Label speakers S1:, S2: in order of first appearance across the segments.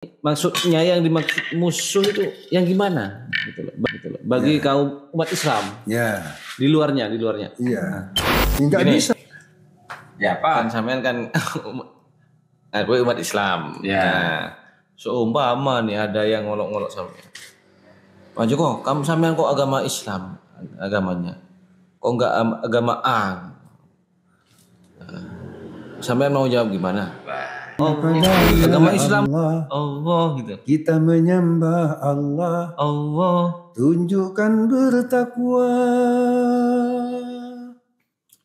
S1: Maksudnya yang dimaksud musuh itu yang gimana gitu loh. Bagi kaum umat Islam.
S2: Ya.
S1: Di luarnya.
S2: Iya. Enggak bisa.
S1: Ya, Pak. Kan sampean kan aku umat Islam.
S2: Ya.
S1: Nah, seumpama nih ada yang ngolok-ngolok sampean. Pak Joko, kamu sampean kok agama Islam agamanya? Kok enggak agama A? Sampean mau jawab gimana? Agama Islam Allah gitu.
S2: Kita menyembah Allah. Tunjukkan bertakwa.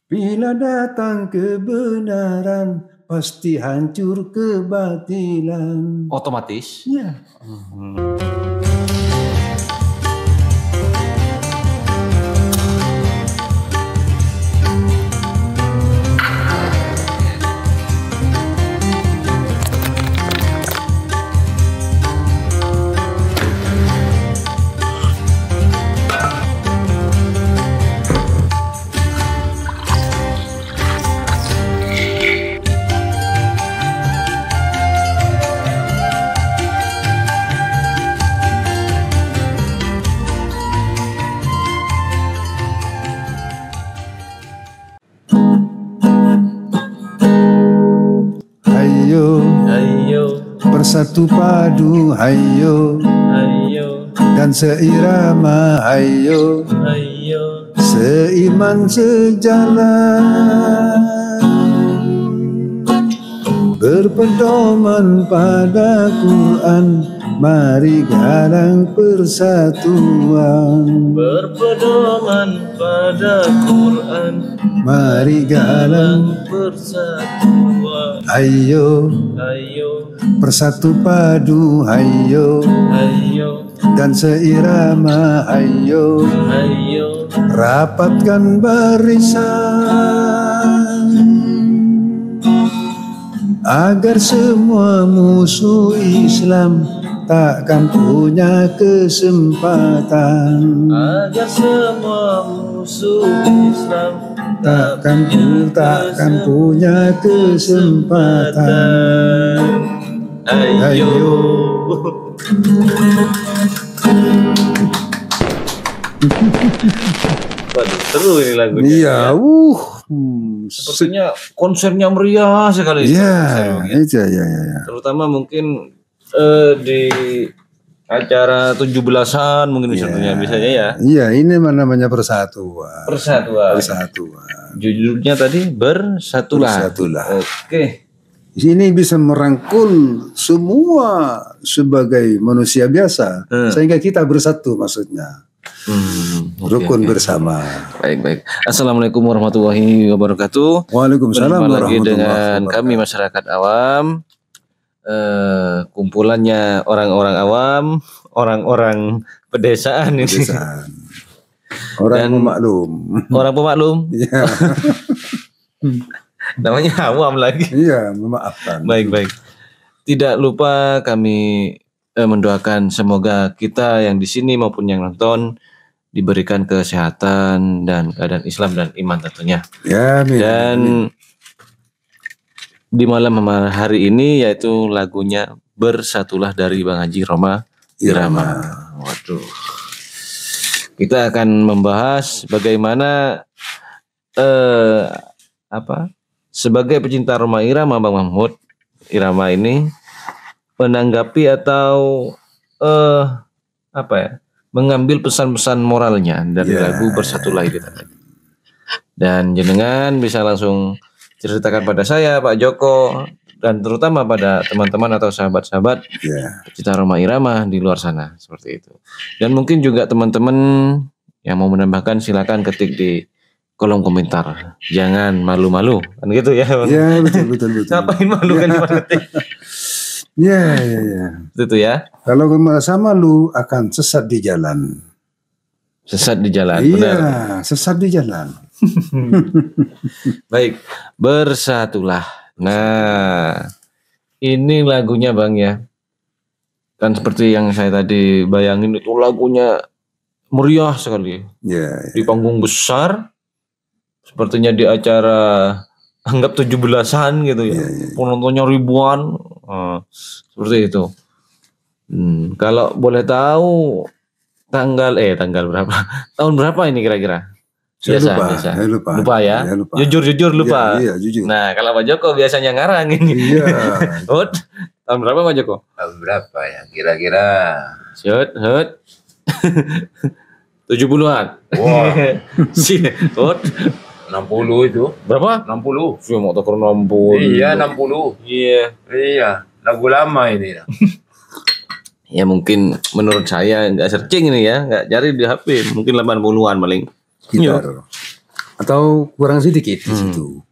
S2: Bila datang kebenaran, pasti hancur kebatilan.
S1: Otomatis.
S2: Ya. Hayo, bersatu padu, hayo, dan seirama, hayo, seiman sejalan, berpedoman pada Quran, mari galang persatuan.
S1: Berpedoman pada Quran,
S2: mari galang
S1: persatuan.
S2: Hayo, bersatu padu, hayo, dan seirama, hayo, rapatkan barisan, agar semua musuh Islam takkan punya kesempatan.
S1: Agar semua musuh Islam
S2: takkan punya kesempatan. Ayo.
S1: Waduh, seru ini lagunya.
S2: Iya,
S1: sepertinya konsernya meriah sekali.
S2: Iya, ya.
S1: Terutama mungkin di acara 17-an mungkin misalnya biasanya ya.
S2: Iya, ini namanya persatuan.
S1: Judulnya tadi bersatulah. Oke.
S2: Ini bisa merangkul semua sebagai manusia biasa sehingga kita bersatu maksudnya. Rukun bersama.
S1: Baik. Assalamualaikum warahmatullahi wabarakatuh.
S2: Waalaikumsalam warahmatullahi wabarakatuh.
S1: Dengan kami masyarakat awam. Kumpulannya orang-orang awam, orang-orang pedesaan ini.
S2: Orang pemaklum.
S1: Iya. Namanya awam lagi.
S2: Iya, memaafkan.
S1: Baik. Tidak lupa kami mendoakan semoga kita yang di sini maupun yang nonton diberikan kesehatan dan keadaan Islam dan iman tentunya.
S2: Ya, amin.
S1: Dan di malam hari ini yaitu lagunya Bersatulah dari Bang Haji Rhoma Irama. Waduh. Kita akan membahas bagaimana sebagai pecinta Rhoma Irama Bang Mahmud Irama ini menanggapi atau mengambil pesan-pesan moralnya dari lagu Bersatulah itu tadi. Dan jenengan bisa langsung ceritakan pada saya Pak Joko dan terutama pada teman-teman atau sahabat-sahabat pecinta Rhoma Irama di luar sana seperti itu. Dan mungkin juga teman-teman yang mau menambahkan silakan ketik di kolom komentar. Jangan malu-malu kan gitu ya.
S2: Ya, betul.
S1: Ngapain malu kan cuma ketik.
S2: Ya.
S1: Itu ya.
S2: Kalau merasa malu akan sesat di jalan.
S1: Sesat di jalan.
S2: Iya,
S1: benar.
S2: Sesat di jalan.
S1: Baik, Bersatulah. Nah, ini lagunya Bang ya. Kan seperti yang saya tadi bayangin itu lagunya meriah sekali. Di panggung besar. Sepertinya di acara anggap 17-an gitu ya. Penontonnya ribuan. Seperti itu. Kalau boleh tahu tanggal berapa? Tahun berapa ini kira-kira?
S2: Saya lupa.
S1: Lupa ya?
S2: Saya lupa.
S1: Jujur lupa.
S2: Iya, jujur.
S1: Nah, kalau Pak Joko biasanya ngarang ini.
S2: Iya.
S1: Tahun berapa Pak Joko?
S3: Tahun berapa ya? Kira-kira.
S1: Hut. 70-an.
S3: Wah,
S1: Hut.
S3: 60 itu.
S1: Berapa?
S3: 60.
S1: Saya mau tukar 60.
S3: Iya, 60. Iya, lagu lama ini.
S1: Ya mungkin menurut saya nggak searching ini ya, nggak cari di HP, mungkin 80-an paling.
S2: Sekitar. Atau kurang sedikit di situ.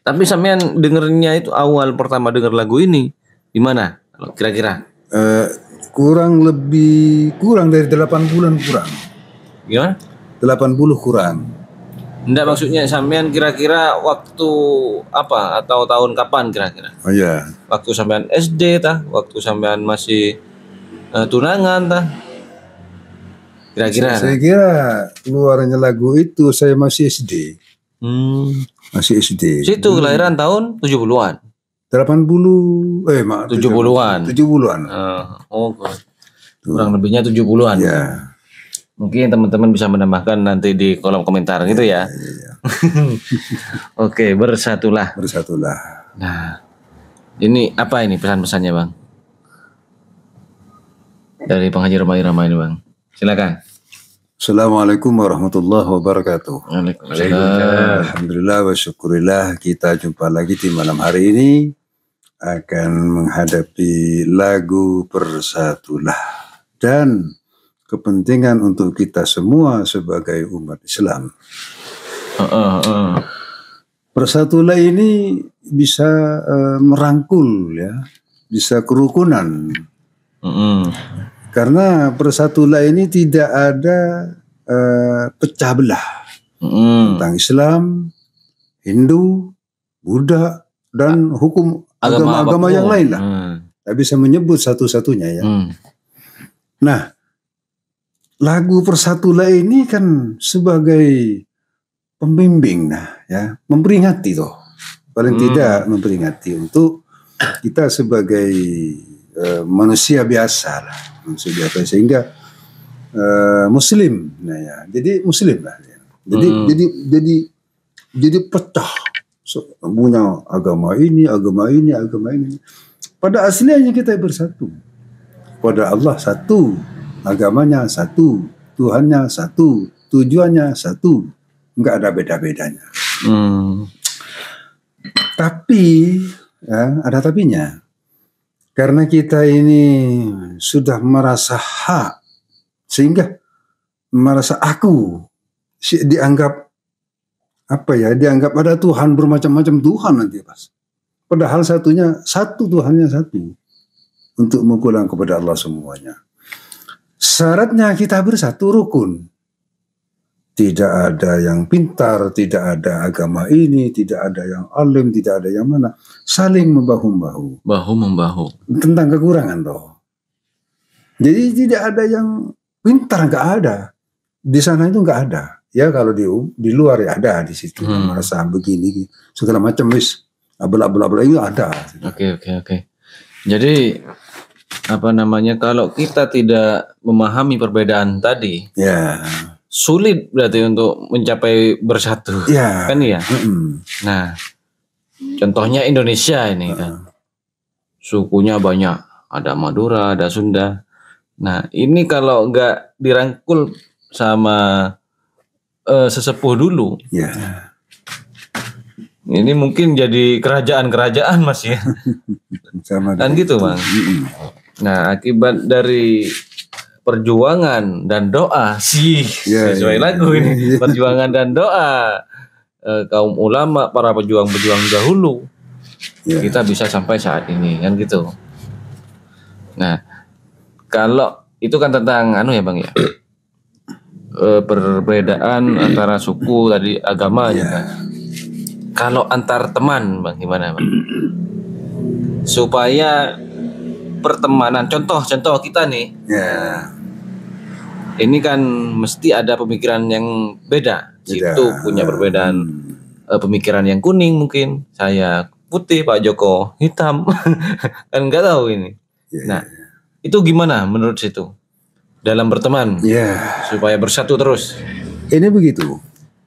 S1: Tapi sampean dengernya itu awal pertama denger lagu ini di mana? Kalau kira-kira?
S2: Kurang dari 8 bulan kurang.
S1: Gimana?
S2: 80 kurang.
S1: Enggak, maksudnya sampean kira-kira waktu apa atau tahun kapan kira-kira?
S2: Oh iya.
S1: Waktu sampean SD tah? Waktu sampean masih tunangan tah? Kira-kira?
S2: Saya kira keluarnya lagu itu saya masih SD. Masih SD.
S1: Situ kelahiran tahun 70-an.
S2: 70-an.
S1: 70-an. Kurang lebihnya 70-an.
S2: Ya.
S1: Mungkin teman-teman bisa menambahkan nanti di kolom komentar gitu ya. Oke, bersatulah. Nah, ini apa ini pesan-pesannya Bang? Dari pengajar Rumah Irama ini Bang. Silakan.
S2: Assalamualaikum warahmatullahi wabarakatuh.
S1: Waalaikumsalam.
S2: Alhamdulillah wa syukurillah, kita jumpa lagi di malam hari ini akan menghadapi lagu Bersatulah dan kepentingan untuk kita semua sebagai umat Islam. Bersatulah ini bisa merangkul ya, bisa kerukunan. Karena Bersatulah ini tidak ada pecah belah tentang Islam, Hindu, Buddha dan hukum agama-agama yang lain lah. Tak bisa menyebut satu-satunya ya. Nah, lagu Bersatulah ini kan sebagai pembimbing, ya, memperingati toh, paling tidak memperingati untuk kita sebagai manusia biasa lah, sehingga Muslim, nah ya, jadi Muslim lah, ya. Jadi pecah, punya agama ini. Pada aslinya kita bersatu, pada Allah satu, agamanya satu, Tuhannya satu, tujuannya satu, nggak ada beda-bedanya. Tapi ya, ada tapinya. Karena kita ini sudah merasa hak, sehingga merasa aku dianggap dianggap ada Tuhan, bermacam-macam Tuhan nanti pas. Padahal Tuhannya satu, untuk mengulang kepada Allah semuanya. Syaratnya kita bersatu rukun. Tidak ada yang pintar, tidak ada agama ini, tidak ada yang alim, tidak ada yang mana. Saling membahu-membahu.
S1: Bahu-membahu.
S2: Tentang kekurangan toh. Jadi tidak ada yang pintar, nggak ada. Di sana itu nggak ada. Ya kalau di luar ya ada di situ. Merasa begini, segala macam wis. Abla-abla itu ada.
S1: Oke. Jadi kalau kita tidak memahami perbedaan tadi,
S2: ya,
S1: sulit berarti untuk mencapai bersatu,
S2: ya,
S1: kan ya. Nah, contohnya Indonesia ini kan, sukunya banyak, ada Madura, ada Sunda. Nah, ini kalau nggak dirangkul sama sesepuh dulu,
S2: ya,
S1: ini mungkin jadi kerajaan-kerajaan Mas ya.
S2: Sama
S1: kan gitu Bang. Nah, akibat dari perjuangan dan doa sesuai lagu ini, perjuangan dan doa kaum ulama, para pejuang-pejuang dahulu, kita bisa sampai saat ini kan gitu. Nah, kalau itu kan tentang ya Bang ya, perbedaan antara suku tadi, agama juga. Kalau antar teman Bang gimana Bang? Supaya pertemanan, contoh kita nih, ini kan mesti ada pemikiran yang beda. Situ punya perbedaan pemikiran yang kuning, mungkin saya putih, Pak Joko hitam, kan nggak tahu ini. Nah, Itu gimana menurut situ? Dalam berteman
S2: Ya,
S1: supaya bersatu terus.
S2: ini begitu.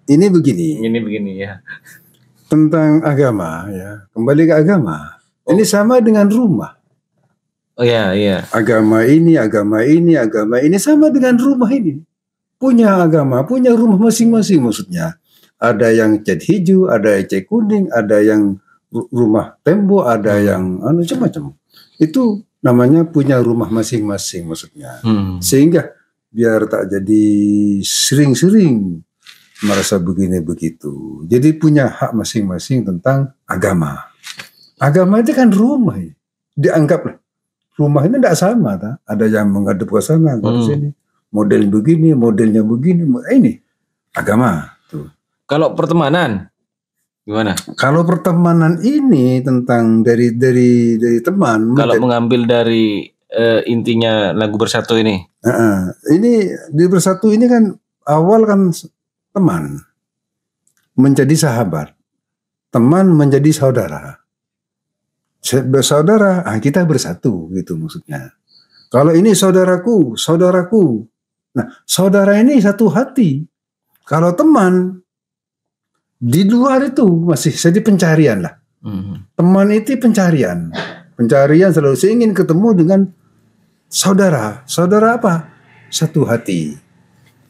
S2: Ini begini.
S1: Ini begini ya.
S2: Tentang agama ya. Kembali ke agama. Ini sama dengan rumah.
S1: Oh iya, iya.
S2: Agama ini sama dengan rumah ini. Punya agama, punya rumah masing-masing maksudnya. Ada yang cat hijau, ada yang cat kuning, ada yang rumah tembok, ada yang macam-macam. Itu namanya punya rumah masing-masing maksudnya. Sehingga biar tak jadi sering-sering merasa begini begitu. Jadi punya hak masing-masing tentang agama. Agama itu kan rumah ya. Dianggaplah rumah ini tidak sama, tak? Ada yang menghadap ke sana, ke sini. Model begini, modelnya begini. Ini agama. Tuh.
S1: Kalau pertemanan gimana?
S2: Kalau pertemanan ini tentang dari teman.
S1: Kalau mengambil dari intinya lagu Bersatu ini.
S2: Ini di Bersatu ini kan awal kan teman menjadi sahabat, teman menjadi saudara. Bersaudara, kita bersatu gitu maksudnya. Kalau ini saudaraku. Nah, saudara ini satu hati. Kalau teman di luar itu masih jadi pencarian lah. Teman itu pencarian selalu saya ingin ketemu dengan saudara. Saudara apa? Satu hati.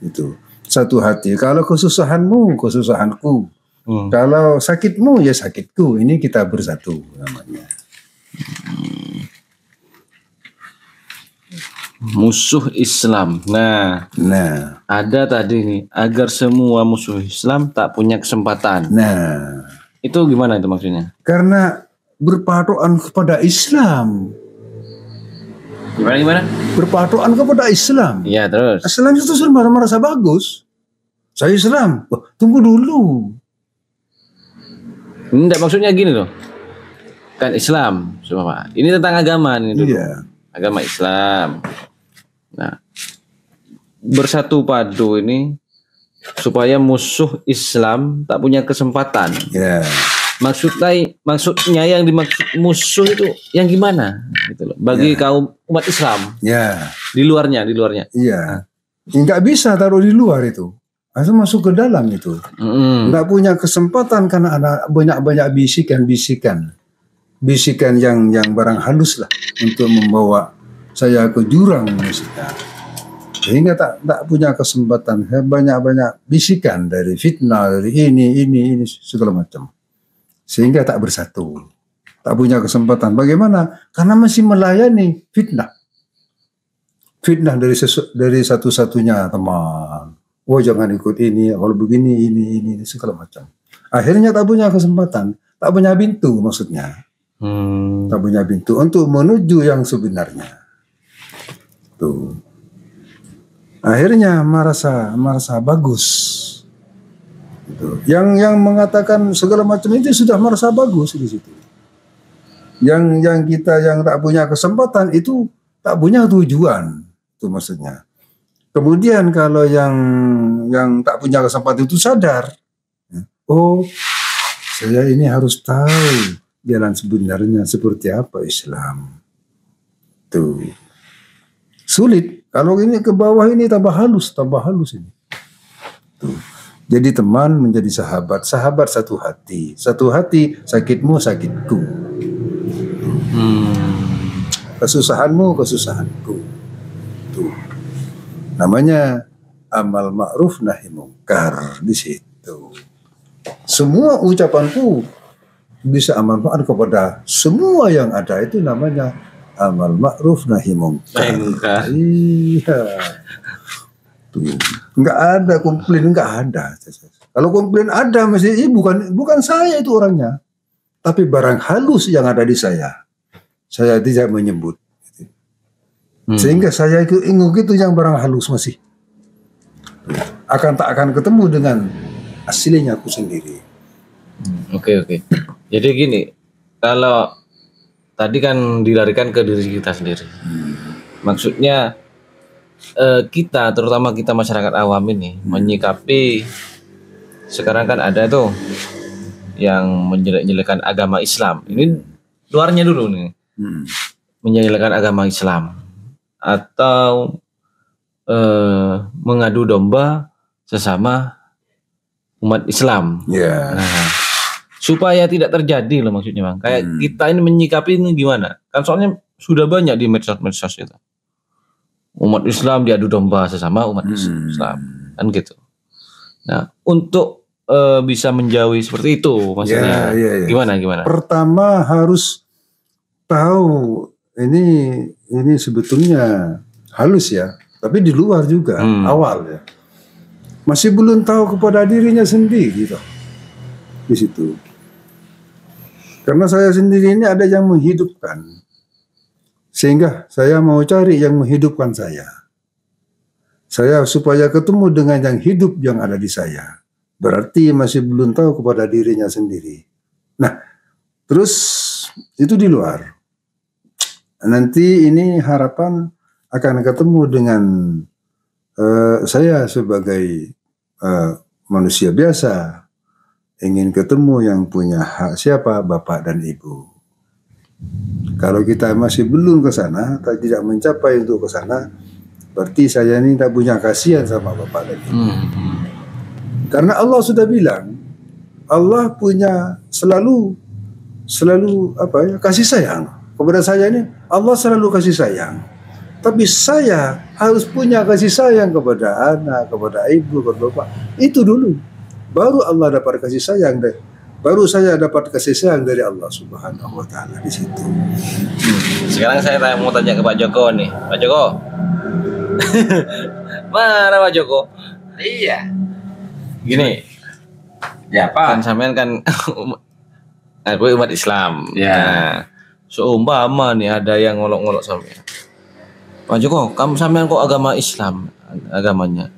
S2: Itu satu hati. Kalau kesusahanmu, kesusahanku. Kalau sakitmu, ya sakitku. Ini kita bersatu namanya.
S1: Musuh Islam. Nah, ada tadi nih, agar semua musuh Islam tak punya kesempatan.
S2: Nah,
S1: itu gimana itu maksudnya?
S2: Karena berpatokan kepada Islam.
S1: Gimana?
S2: Berpatokan kepada Islam.
S1: Iya, terus.
S2: Islam itu sudah merasa bagus. Saya Islam. Tunggu dulu.
S1: Enggak, maksudnya gini loh. Kan Islam, Pak. Ini tentang agama nih dulu.
S2: Iya.
S1: Agama Islam. Nah, bersatu padu ini supaya musuh Islam tak punya kesempatan.
S2: Iya.
S1: Maksudnya yang dimaksud musuh itu yang gimana gitu loh. Bagi kaum umat Islam.
S2: Iya.
S1: Di luarnya.
S2: Iya. Enggak bisa taruh di luar itu. Harus masuk ke dalam itu. Enggak punya kesempatan karena ada banyak-banyak bisikan yang barang halus lah untuk membawa saya ke jurang maksudnya. Sehingga tak punya kesempatan. Banyak-banyak bisikan dari fitnah, dari ini segala macam. Sehingga tak bersatu. Tak punya kesempatan. Bagaimana? Karena masih melayani fitnah. Fitnah dari satu-satunya teman. Oh jangan ikut ini, kalau begini, ini, segala macam. Akhirnya tak punya kesempatan. Tak punya pintu maksudnya. Tak punya pintu untuk menuju yang sebenarnya. Tuh. Akhirnya merasa bagus. Gitu. Yang mengatakan segala macam itu sudah merasa bagus di situ. Yang kita yang tak punya kesempatan itu tak punya tujuan. Itu maksudnya. Kemudian kalau yang tak punya kesempatan itu sadar. Oh, saya ini harus tahu jalan sebenarnya seperti apa Islam. Tuh. Sulit. Kalau ini ke bawah ini tambah halus ini. Tuh. Jadi teman menjadi sahabat satu hati. Satu hati, sakitmu sakitku. Kesusahanmu kesusahanku. Tuh. Namanya amal ma'ruf nahi mungkar di situ. Semua ucapanku bisa amal ma'ruf kepada semua yang ada, itu namanya amal ma'ruf nahi mungkar. Iya. Tuh. Enggak ada komplain, enggak ada. Kalau komplain ada mesti bukan saya itu orangnya. Tapi barang halus yang ada di saya tidak menyebut. Sehingga saya itu yang barang halus masih tak akan ketemu dengan aslinya aku sendiri.
S1: Oke. Jadi gini, kalau tadi kan dilarikan ke diri kita sendiri. Maksudnya kita, terutama kita masyarakat awam ini menyikapi sekarang kan ada tuh yang menjelek-jelekan agama Islam. Ini luarnya dulu nih. Menjelekkan agama Islam. atau mengadu domba sesama umat Islam.
S2: Ya.
S1: Nah, supaya tidak terjadi loh maksudnya Bang. Kayak kita ini menyikapi ini gimana? Kan soalnya sudah banyak di medsos-medsos itu. Umat Islam diadu domba sesama umat Islam. Kan gitu. Nah, untuk bisa menjauhi seperti itu maksudnya.
S2: Ya.
S1: Gimana? Pertama
S2: harus tahu ini sebetulnya halus ya. Tapi di luar juga awal ya. Masih belum tahu kepada dirinya sendiri toh. Di situ. Karena saya sendiri ini ada yang menghidupkan. Sehingga saya mau cari yang menghidupkan saya. Saya supaya ketemu dengan yang hidup yang ada di saya. Berarti masih belum tahu kepada dirinya sendiri. Nah, terus itu di luar. Nanti ini harapan akan ketemu dengan saya sebagai manusia biasa, ingin ketemu yang punya hak siapa, bapak dan ibu. Kalau kita masih belum ke sana, tidak mencapai untuk ke sana, berarti saya ini tidak punya kasihan sama bapak dan ibu. Karena Allah sudah bilang, Allah punya selalu kasih sayang kepada saya ini. Allah selalu kasih sayang. Tapi saya harus punya kasih sayang kepada anak, kepada ibu, kepada bapak. Itu dulu. Baru Allah dapat kasih sayang. Baru saya dapat kasih sayang dari Allah Subhanahu wa Ta'ala di situ.
S1: Sekarang saya mau tanya ke Pak Joko nih. Pak Joko. Mana Pak Joko?
S3: Iya.
S1: Gini.
S3: Ya, Pak.
S1: Kan sampean kan aku umat Islam.
S3: Ya.
S1: Nah, seumpama nih ada yang ngolok-ngolok sampean. Pak Joko, kamu sampean kok agama Islam agamanya?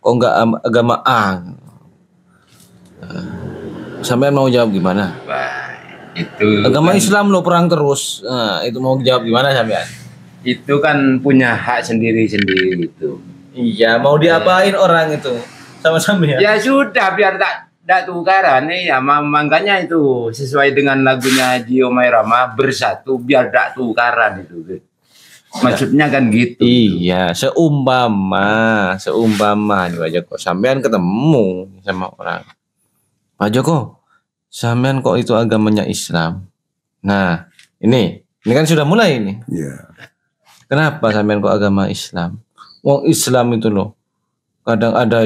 S1: Kok enggak agama A? Sampean mau jawab gimana?
S3: Wah, itu
S1: agama
S3: kan,
S1: Islam lo perang terus. Nah, itu mau jawab gimana sampean?
S3: itu kan punya hak sendiri-sendiri itu.
S1: Iya, mau diapain orang itu? Sama-sama ya.
S3: Ya sudah, biar tak tukaran nih ya, makanya itu sesuai dengan lagunya Gio Mairama, bersatu biar tak tukaran itu. Maksudnya kan gitu.
S1: Iya, seumpama nih Pak Joko, sampean ketemu sama orang. Pak Joko, sampean kok itu agamanya Islam? Nah, ini kan sudah mulai ini.
S2: Iya.
S1: Kenapa sampean kok agama Islam? Wong Islam itu loh, kadang ada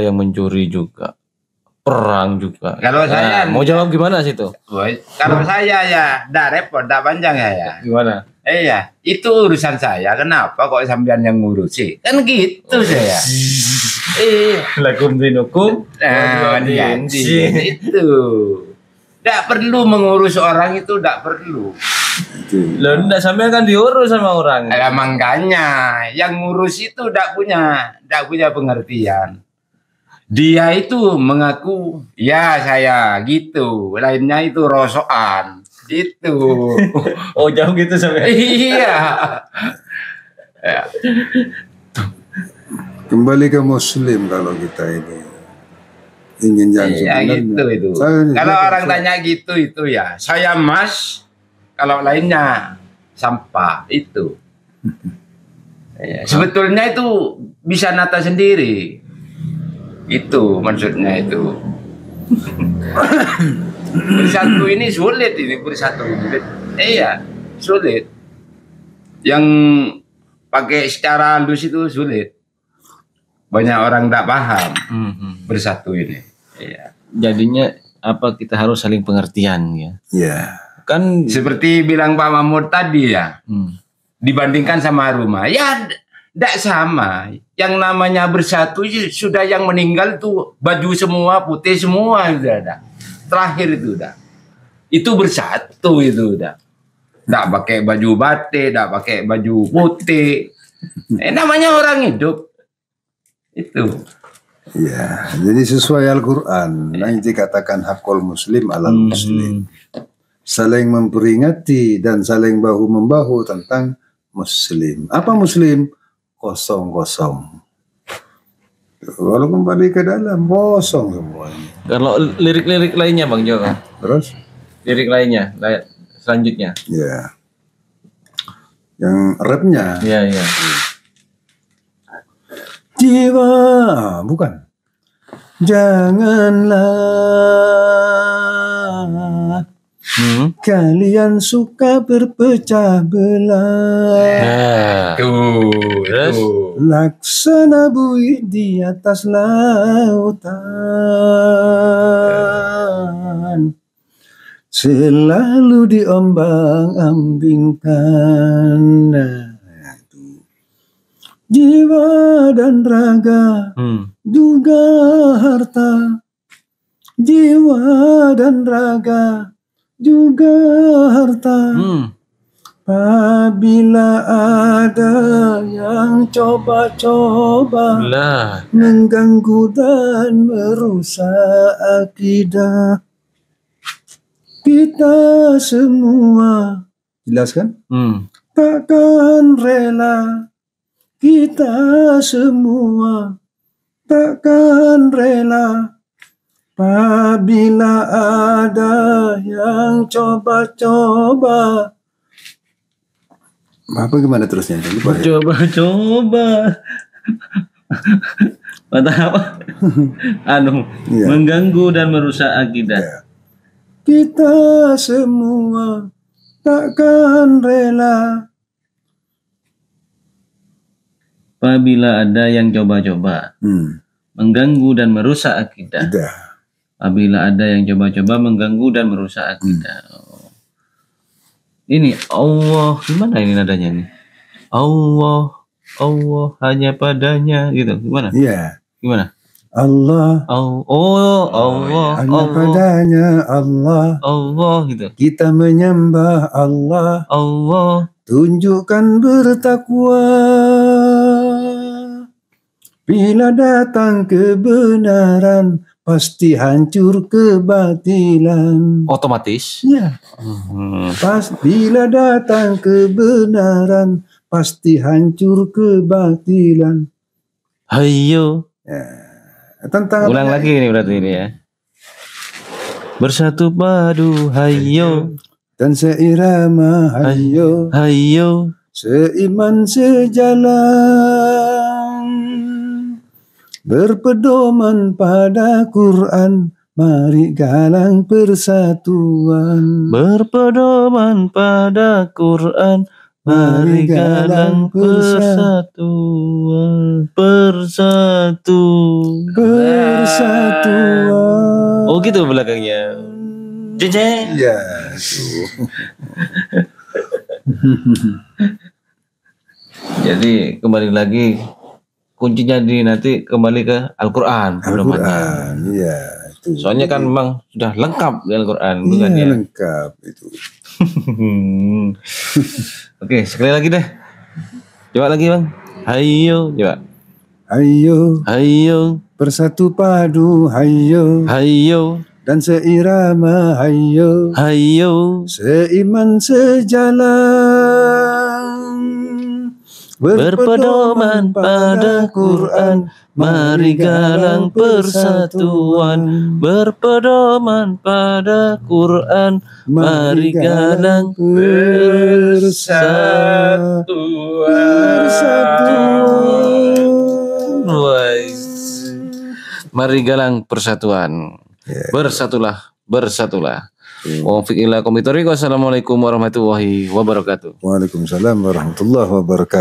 S1: yang mencuri juga, perang juga.
S3: Kalau saya
S1: mau jawab gimana sih itu?
S3: Kalau saya ya, dah repot, dah panjang ya.
S1: Gimana?
S3: Iya, itu urusan saya. Kenapa kok sampean yang ngurusi? Kan gitu saya. Iya.
S1: Lakum dinukum.
S3: Nah, itu. Tidak perlu mengurus orang itu, tidak perlu.
S1: Loh, enggak, sampean kan diurus sama orang.
S3: Makanya yang ngurus itu tidak punya pengertian. Dia itu mengaku, ya saya gitu. Lainnya itu rosokan. Gitu.
S1: Oh, jauh gitu sampean.
S3: Iya. Ya.
S2: Kembali ke Muslim kalau kita ini ingin yang sebenarnya.
S3: Gitu itu. Kalau orang tanya gitu itu ya, saya Mas. Kalau lainnya sampah itu. Ya, sebetulnya itu bisa nata sendiri. Itu maksudnya itu. Bersatu ini sulit ini bersatu ini. Iya, sulit. Yang pakai secara halus itu sulit. Banyak orang tidak paham bersatu ini. Iya.
S1: Jadinya apa kita harus saling pengertian ya.
S2: Iya.
S3: Kan seperti bilang Pak Mahmud tadi ya. Dibandingkan sama rumah. Ya tidak sama. Yang namanya bersatu sudah yang meninggal tuh baju semua putih semua sudah ada. Terakhir itu udah. Itu bersatu itu udah. Tidak pakai baju batik, tidak pakai baju putih. Namanya orang hidup. Itu.
S2: Ya, jadi sesuai Al-Quran. Yang dikatakan hakul muslim alal muslim. Saling memperingati dan saling bahu-membahu tentang muslim. Apa muslim? Kosong-kosong. Kalau kembali ke dalam, kosong semuanya.
S1: Kalau lirik-lirik lainnya Bang Joko.
S2: Terus?
S1: Lirik lainnya, selanjutnya.
S2: Ya. Yang rapnya.
S1: Iya, iya.
S2: Jiwa, bukan. Janganlah kalian suka berpecah belah.
S1: Nah, terus?
S2: Laksana buih di atas lautan, selalu diombang-ambingkan. Jiwa dan raga, juga harta. Jiwa dan raga, juga harta. Apabila ada yang coba-coba mengganggu dan merusak akidah kita semua, jelaskan? Takkan rela. Kita semua takkan rela apabila ada yang coba-coba. Apa gimana terusnya?
S1: Coba-coba. Apa? Mengganggu dan merusak akidah.
S2: Kita semua takkan rela
S1: apabila ada yang coba-coba mengganggu dan merusak akidah. Apabila ada yang coba-coba mengganggu dan merusak akidah. Ini Allah, gimana ini nadanya nih? Allah hanya padanya gitu. Gimana?
S2: Iya.
S1: Gimana?
S2: Allah.
S1: Allah.
S2: Hanya padanya Allah.
S1: Allah gitu.
S2: Kita menyembah Allah.
S1: Allah.
S2: Tunjukkan bertakwa. Bila datang kebenaran, pasti hancur kebatilan.
S1: Otomatis?
S2: Ya. Bila datang kebenaran, pasti hancur kebatilan.
S1: Hayo.
S2: Ulang
S1: lagi ini berarti ini ya. Bersatu padu, hayo.
S2: Dan seirama, hayo.
S1: Hayo.
S2: Seiman sejalan, berpedoman pada Quran, mari galang persatuan.
S1: Berpedoman pada Quran, mari galang persatuan. Persatuan. Oh gitu belakangnya. Jeng.
S2: Ya.
S1: Jadi kembali lagi kuncinya nanti kembali ke Al-Quran.
S2: Iya.
S1: Soalnya kan memang sudah lengkap di Al-Quran,
S2: bukan ya? Lengkap itu.
S1: Oke, sekali lagi deh. Coba lagi Bang. Hayo, coba.
S2: Hayo. Bersatu padu, hayo. Dan seirama, hayo. Seiman sejalan,
S1: berpedoman pada Quran, mari galang persatuan. Berpedoman pada Quran, mari galang persatuan. Mari galang persatuan. Bersatulah. Wassalamualaikum warahmatullahi wabarakatuh.
S2: Waalaikumsalam warahmatullahi wabarakatuh.